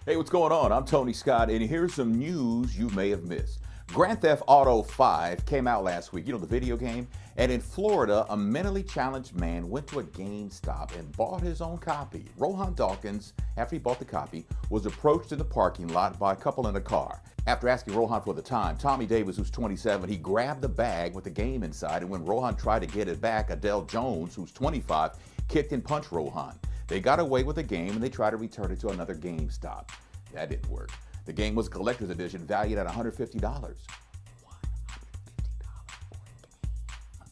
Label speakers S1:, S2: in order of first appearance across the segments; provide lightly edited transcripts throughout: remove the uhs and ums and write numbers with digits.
S1: Hey, what's going on? I'm Tony Scott, and here's some news you may have missed. Grand Theft Auto 5 came out last week, the video game, and in Florida, a mentally challenged man went to a GameStop and bought his own copy. Rohan Dawkins, after he bought the copy, was approached in the parking lot by a couple in a car. After asking Rohan for the time, Tommy Davis, who's 27, he grabbed the bag with the game inside, and when Rohan tried to get it back, Adele Jones, who's 25, kicked and punched Rohan. They got away with the game and they tried to return it to another GameStop. That didn't work. The game was a collector's edition valued at $150.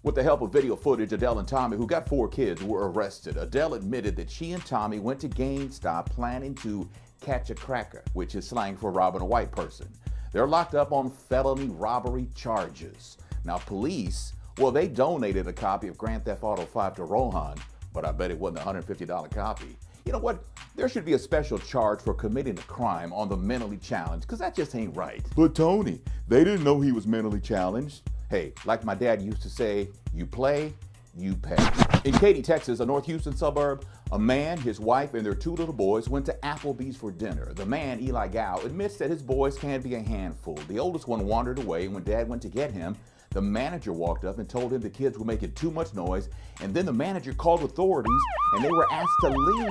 S1: With the help of video footage, Adele and Tommy, who got 4 kids, were arrested. Adele admitted that she and Tommy went to GameStop planning to catch a cracker, which is slang for robbing a white person. They're locked up on felony robbery charges. Now police, they donated a copy of Grand Theft Auto 5 to Rohan, but I bet it wasn't a $150 copy. You know what? There should be a special charge for committing a crime on the mentally challenged, because that just ain't right. But Tony, they didn't know he was mentally challenged. Hey, like my dad used to say, you play, you pay. In Katy, Texas, a North Houston suburb, a man, his wife, and their 2 little boys went to Applebees for dinner. The man, Eli Gow, admits that his boys can be a handful. The oldest one wandered away, and when Dad went to get him, the manager walked up and told him the kids were making too much noise, and then the manager called authorities, and they were asked to leave.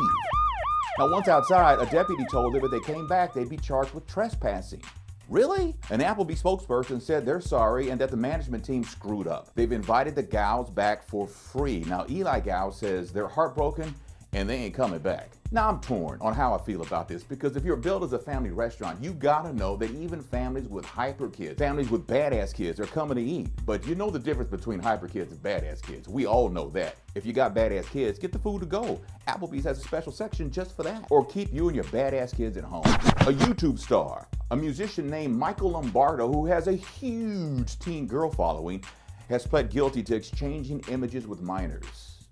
S1: Now, once outside, a deputy told them if they came back, they'd be charged with trespassing. Really? An Applebee's spokesperson said they're sorry and that the management team screwed up. They've invited the Gows back for free. Now, Eli Gow says they're heartbroken and they ain't coming back. Now, I'm torn on how I feel about this, because if you're billed as a family restaurant, you gotta know that even families with hyper kids, families with badass kids are coming to eat. But you know the difference between hyper kids and badass kids. We all know that. If you got badass kids, get the food to go. Applebee's has a special section just for that. Or keep you and your badass kids at home. A YouTube star, a musician named Michael Lombardo, who has a huge teen girl following, has pled guilty to exchanging images with minors.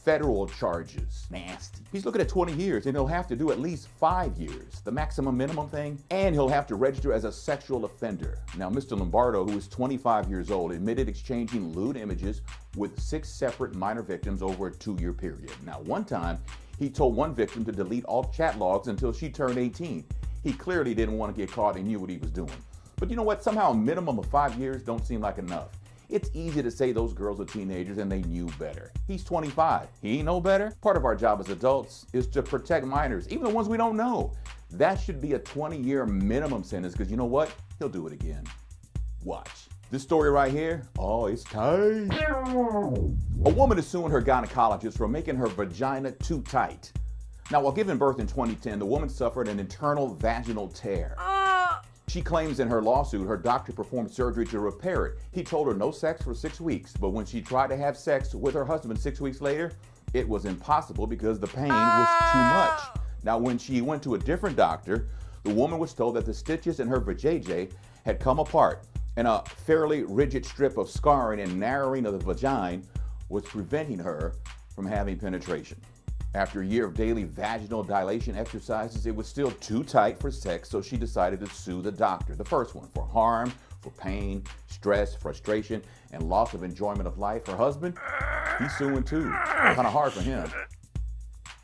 S1: Federal charges. Nasty. He's looking at 20 years and he'll have to do at least 5 years, the maximum minimum thing, and he'll have to register as a sexual offender. Now, Mr. Lombardo, who is 25 years old, admitted exchanging lewd images with 6 separate minor victims over a 2-year period. Now, one time, he told one victim to delete all chat logs until she turned 18. He clearly didn't want to get caught and knew what he was doing. But you know what? Somehow a minimum of 5 years don't seem like enough. It's easy to say those girls are teenagers and they knew better. He's 25. He ain't know better. Part of our job as adults is to protect minors, even the ones we don't know. That should be a 20-year minimum sentence, because you know what? He'll do it again. Watch. This story right here, it's tight. A woman is suing her gynecologist for making her vagina too tight. Now, while giving birth in 2010, the woman suffered an internal vaginal tear. She claims in her lawsuit her doctor performed surgery to repair it. He told her no sex for 6 weeks, but when she tried to have sex with her husband 6 weeks later, it was impossible because the pain was too much. Now, when she went to a different doctor, the woman was told that the stitches in her vajayjay had come apart, and a fairly rigid strip of scarring and narrowing of the vagina was preventing her from having penetration. After a year of daily vaginal dilation exercises, it was still too tight for sex, so she decided to sue the doctor. The first one for harm, for pain, stress, frustration, and loss of enjoyment of life. Her husband, he's suing too. Kind of hard for him.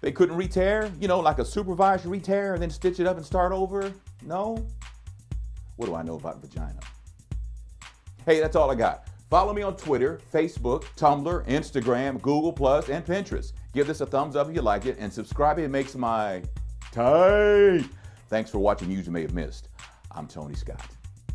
S1: They couldn't re-tear, like a supervised re-tear and then stitch it up and start over? No? What do I know about vagina? Hey, that's all I got. Follow me on Twitter, Facebook, Tumblr, Instagram, Google+, and Pinterest. Give this a thumbs up if you like it, and subscribe. It makes my tight. Thanks for watching News You May Have Missed. I'm Tony Scott.